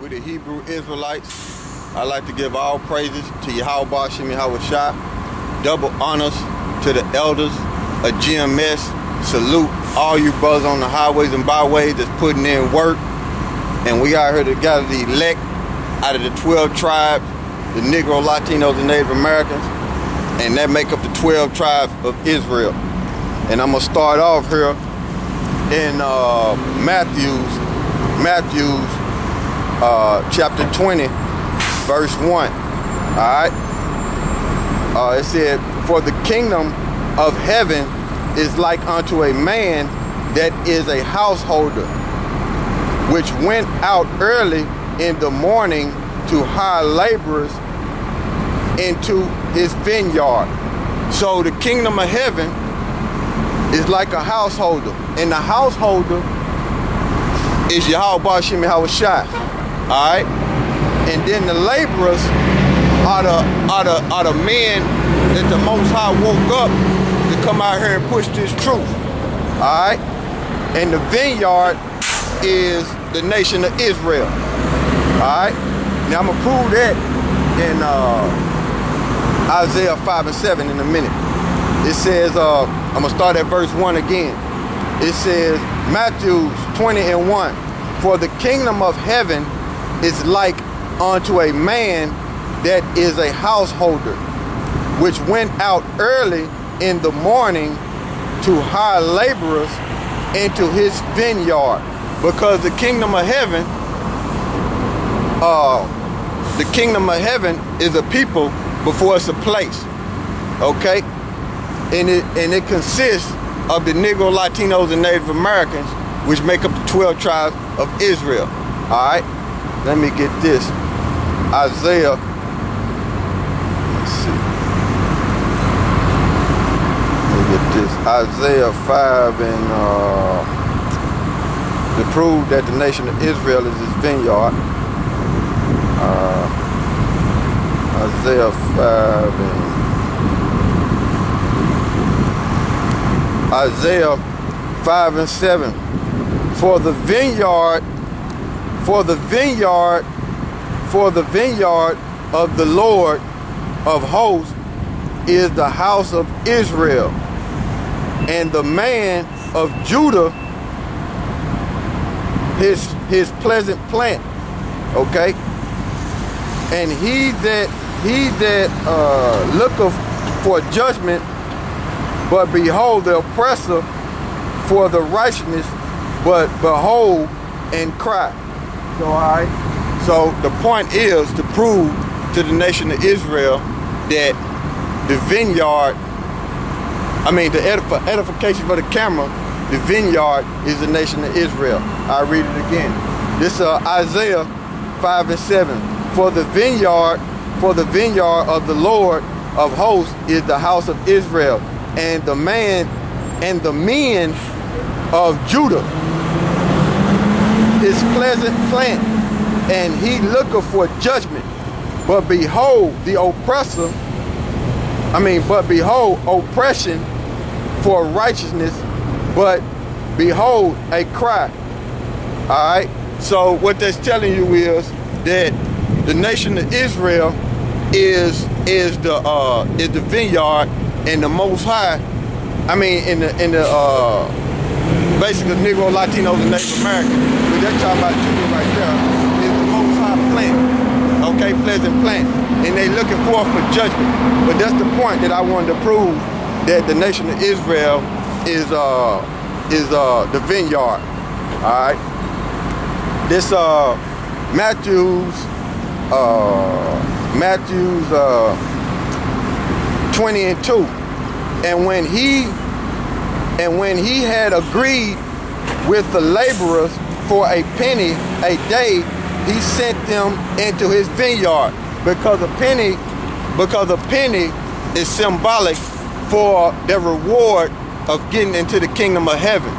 with the Hebrew Israelites. I'd like to give all praises to Yahweh Shem Yahushua. Double honors to the elders of GMS. Salute all you brothers on the highways and byways that's putting in work. And we out here to gather the elect out of the 12 tribes, the Negro, Latinos, and Native Americans. And that make up the 12 tribes of Israel. And I'm going to start off here in Matthew chapter 20, verse 1. Alright? It said, "For the kingdom of heaven is like unto a man that is a householder, which went out early in the morning to hire laborers into his vineyard." So the kingdom of heaven is like a householder, and the householder is Yahweh Shem Yahushua. Alright? And then the laborers are the men that the Most High woke up to come out here and push this truth. Alright? And the vineyard is the nation of Israel. Alright? Now I'm going to prove that in Isaiah 5 and 7 in a minute. It says, I'm going to start at verse 1 again. It says, Matthew 20 and 1. "For the kingdom of heaven is like unto a man that is a householder, which went out early in the morning to hire laborers into his vineyard." Because the kingdom of heaven is a people before it's a place. Okay? And it consists of the Negro, Latinos, and Native Americans, which make up the 12 tribes of Israel. Alright? Let me get this. Isaiah. Let's see. Let me get this. Isaiah 5 and to prove that the nation of Israel is his vineyard. Isaiah 5 and Isaiah 5 and 7. For the vineyard of the Lord of hosts is the house of Israel, and the man of Judah his pleasant plant. Okay? And he that looketh for judgment, but behold the oppressor, for the righteousness, but behold and cry. So alright. So the point is to prove to the nation of Israel that the vineyard, the edification for the camera, the vineyard is the nation of Israel. I'll read it again. This is Isaiah 5 and 7. For the vineyard of the Lord of hosts is the house of Israel, and the men of Judah his pleasant plant, and he looketh for judgment, but behold the oppressor, but behold oppression for righteousness, but behold a cry. Alright? So what that's telling you is that the nation of Israel is the vineyard, and the Most High, basically Negro, Latinos, and Native Americans, but they're talking about Judah right there, is the Most High plant, okay, pleasant plant, and they looking forth for judgment. But that's the point that I wanted to prove, that the nation of Israel is the vineyard. All right. This Matthew's 20 and 2, and when he had agreed with the laborers for a penny a day, he sent them into his vineyard, because a penny is symbolic for the reward of getting into the kingdom of heaven.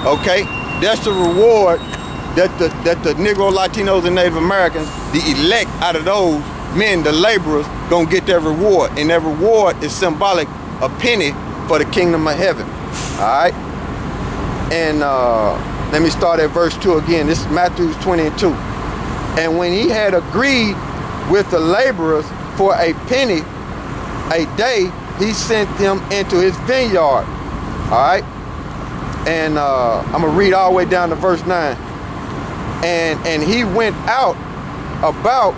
Okay, that's the reward that the Negro, Latinos, and Native Americans, the elect out of those men, the laborers, gonna get their reward, and that reward is symbolic, a penny for the kingdom of heaven. All right, and let me start at verse 2 again. This is Matthew 20 and 2. And when he had agreed with the laborers for a penny a day, he sent them into his vineyard. All right. And I'm going to read all the way down to verse 9. And he went out about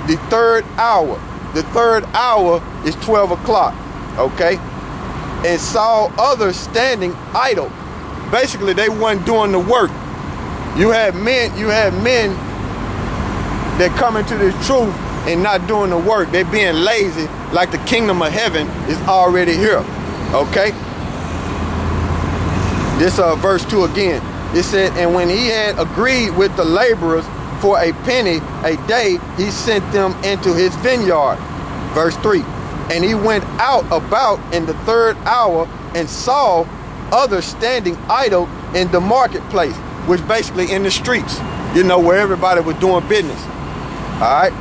the third hour. The third hour is 12 o'clock. Okay. And saw others standing idle. Basically, they weren't doing the work. You have men that come into this truth and not doing the work. They're being lazy, like the kingdom of heaven is already here. Okay? This verse 2 again. It said, and when he had agreed with the laborers for a penny a day, he sent them into his vineyard. Verse 3. And he went out about in the third hour and saw others standing idle in the marketplace, which basically in the streets, you know, where everybody was doing business. All right.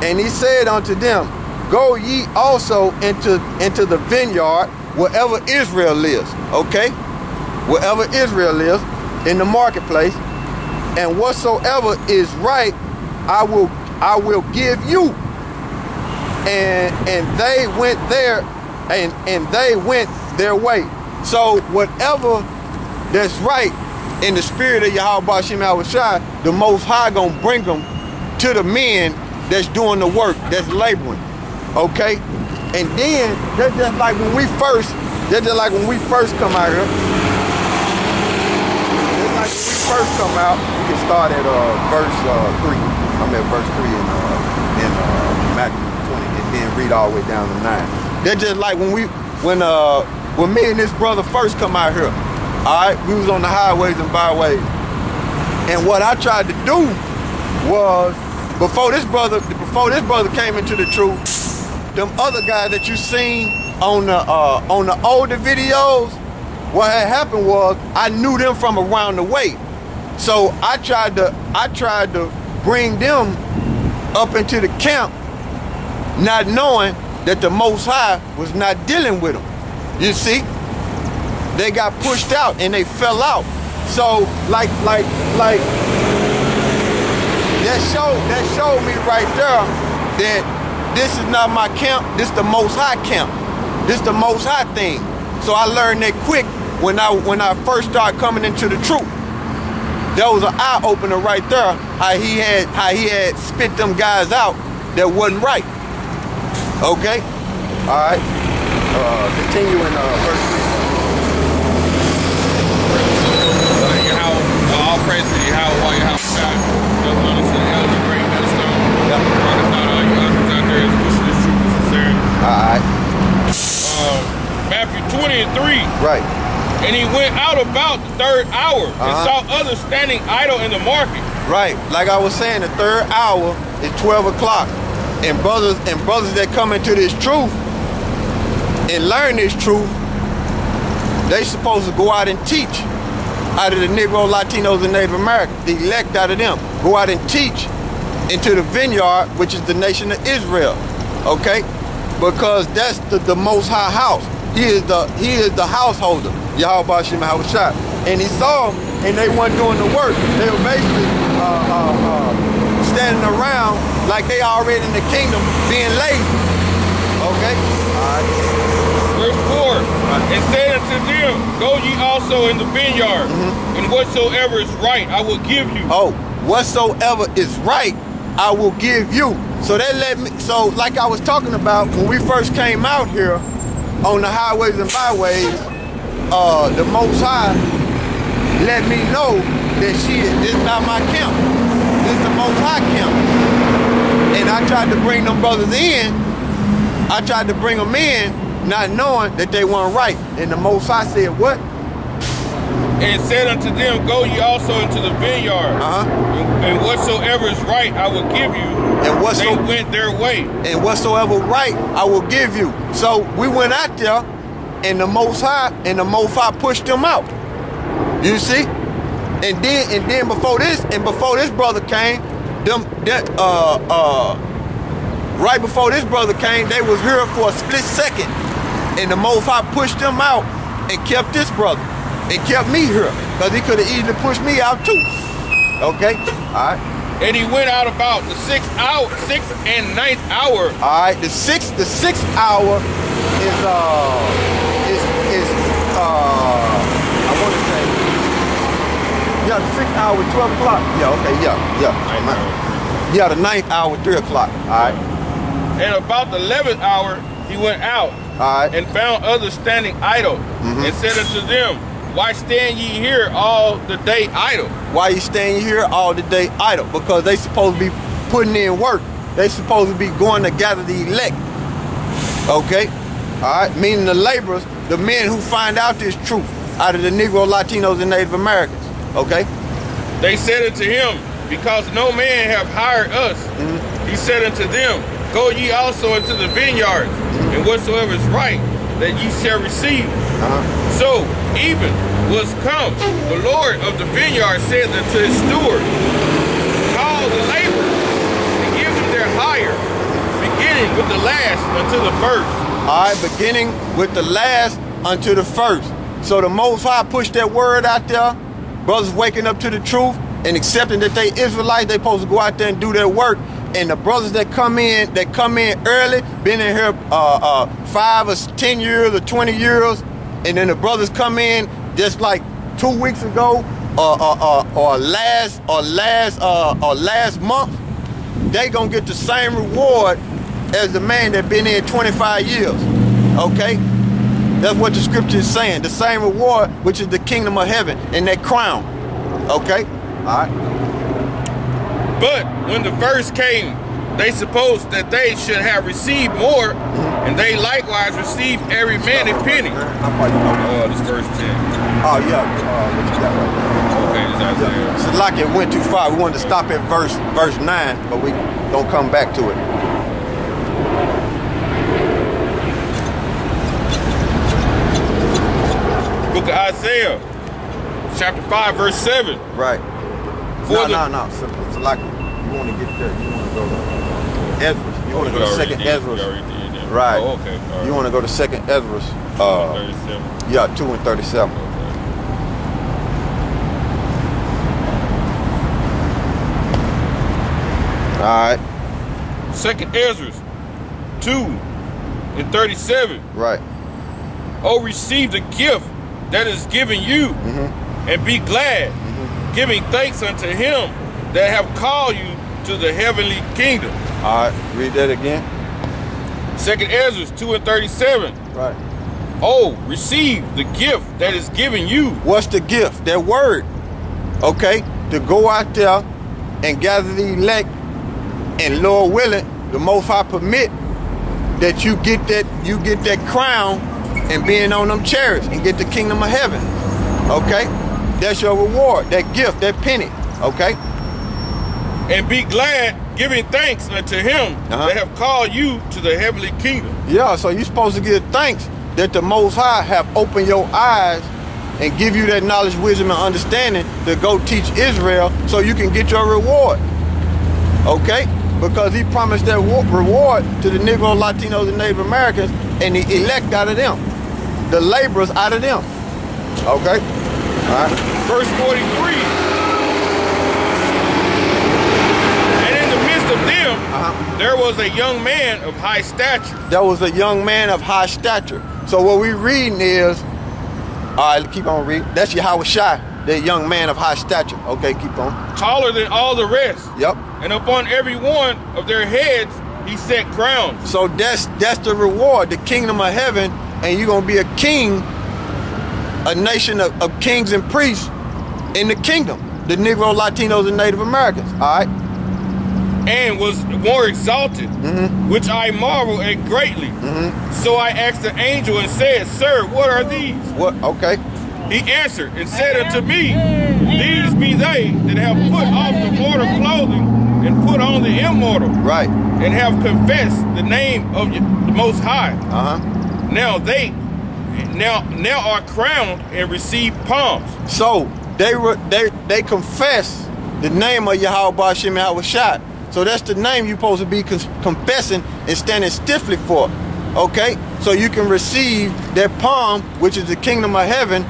And he said unto them, go ye also into the vineyard wherever Israel lives. Okay. Wherever Israel lives, in the marketplace, and whatsoever is right, I will give you. And they went there, and they went their way. So whatever that's right in the spirit of Yahweh Shem Shai, the Most High gonna bring them to the men that's doing the work, that's laboring. Okay? And then that's just like when we first come out here. Just like when we first come out, we can start at verse 3. I'm at verse 3 in Matthew 20, and then read all the way down to 9. That's just like when me and this brother first come out here. All right, we was on the highways and byways, and what I tried to do was, before this brother came into the truth, them other guys that you seen on the older videos, what had happened was I knew them from around the way, so I tried to bring them up into the camp, not knowing that the Most High was not dealing with them. You see, they got pushed out and they fell out. So like that showed me right there that this is not my camp. This is the Most High camp. This is the Most High thing. So I learned that quick when I first started coming into the truth. There was an eye opener right there. How he had spit them guys out that wasn't right. Okay. All right. Continuing verse 3. All praise to Yahweh while you have God. Just understand how to bring that stone. Not all you others out there is pushing this truth is sincere. Alright. Matthew 20 and 3. Right. And he went out about the third hour and saw others standing idle in the market. Right. Like I was saying, the third hour is 12 o'clock. And brothers that come into this truth and learn this truth, they supposed to go out and teach. Out of the Negro, Latinos, and Native Americans, the elect out of them, go out and teach into the vineyard, which is the nation of Israel. Okay? Because that's the Most High house. He is the householder, Yahweh Shem Shai. And he saw them, and they weren't doing the work. They were basically standing around like they already in the kingdom, being lazy. Okay? All right. Verse 4, and said unto them, go ye also in the vineyard, and whatsoever is right, I will give you. Oh, whatsoever is right, I will give you. So that let me, so like I was talking about, when we first came out here on the highways and byways, the Most High let me know that this is not my camp. This is the Most High camp. And I tried to bring them brothers in. I tried to bring them in, not knowing that they weren't right. And the Most High said, what? And said unto them, go ye also into the vineyard, and whatsoever is right, I will give you. And they went their way. And whatsoever right, I will give you. So we went out there, and the Most High pushed them out. You see? And then before this brother came, right before this brother came, they was here for a split second. And the Most High pushed them out and kept this brother. And kept me here. Because he could have easily pushed me out too. Okay? Alright. And he went out about the sixth and ninth hour. All right, the sixth hour is I want to say, yeah, the 6th hour, 12 o'clock. Yeah, okay, yeah. Yeah, the 9th hour, 3 o'clock. All right. And about the 11th hour, he went out, all right, and found others standing idle, and said unto them, why stand ye here all the day idle? Why you staying here all the day idle? Because they supposed to be putting in work. They supposed to be going to gather the elect. Okay? All right? Meaning the laborers, the men who find out this truth out of the Negro, Latinos, and Native Americans. Okay? They said unto him, because no man have hired us. He said unto them, go ye also into the vineyards, and whatsoever is right, that ye shall receive. So even was come, the Lord of the vineyard said unto his steward, call the laborers and give them their hire, beginning with the last unto the first. All right, beginning with the last unto the first. So the Most High pushed that word out there. Brothers waking up to the truth and accepting that they Israelites, they supposed to go out there and do their work. And the brothers that come in early, been in here 5 or 10 years or 20 years, and then the brothers come in just like 2 weeks ago or last month, they gonna get the same reward as the man that been in 25 years. Okay? That's what the scripture is saying. The same reward, which is the kingdom of heaven and that crown. Okay? All right. But when the first came, they supposed that they should have received more, and they likewise received every man a penny. This verse 10. Oh, yeah. What you got right there? Okay, this Isaiah. So like it went too far. We wanted to stop at verse 9, but we don't come back to it. Book of Isaiah, chapter 5, verse 7. Right. No. So like you want to get there. You want to go to Ezra. You want to go to second Ezra. Right. Oh, okay. Right. You want to go to second Ezra. 37. Yeah, 2 and 37. Okay. All right. Second Ezra 2 and 37. Right. Oh, receive the gift that is given you, and be glad, giving thanks unto him that have called you to the heavenly kingdom. All right, read that again. Second Ezra 2 and 37. Right. Oh, receive the gift that is given you. What's the gift? That word. Okay, to go out there and gather the elect, and Lord willing, the Most High permit that you get that crown and being on them chariots and get the kingdom of heaven. Okay? That's your reward, that gift, that penny. Okay? And be glad, giving thanks unto him that have called you to the heavenly kingdom. Yeah, so you're supposed to give thanks that the Most High have opened your eyes and give you that knowledge, wisdom, and understanding to go teach Israel so you can get your reward. Okay? Because he promised that reward to the Negro, Latinos, and Native Americans, and the elect out of them. The laborers out of them. Okay? All right. Verse 43. And in the midst of them, there was a young man of high stature. There was a young man of high stature. So what we're reading is, all right, keep on reading. That's Yahweh Shai, the young man of high stature. Okay, keep on. Taller than all the rest. Yep. And upon every one of their heads, he set crowns. So that's the reward, the kingdom of heaven, and you're going to be a king, a nation of kings and priests in the kingdom, the Negro, Latinos, and Native Americans, all right? And was more exalted, which I marvel at greatly. So I asked the angel and said, Sir, what are these? What? Okay. He answered and said unto me, these be they that have put off the mortal clothing and put on the immortal. Right. And have confessed the name of the Most High. Now they are crowned and receive palms. So they confess the name of Yahweh Ba'ashem Yahweh Shai. So that's the name you're supposed to be confessing and standing stiffly for. Okay? So you can receive that palm, which is the kingdom of heaven,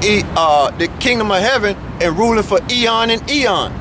the kingdom of heaven, and ruling for eon and eon.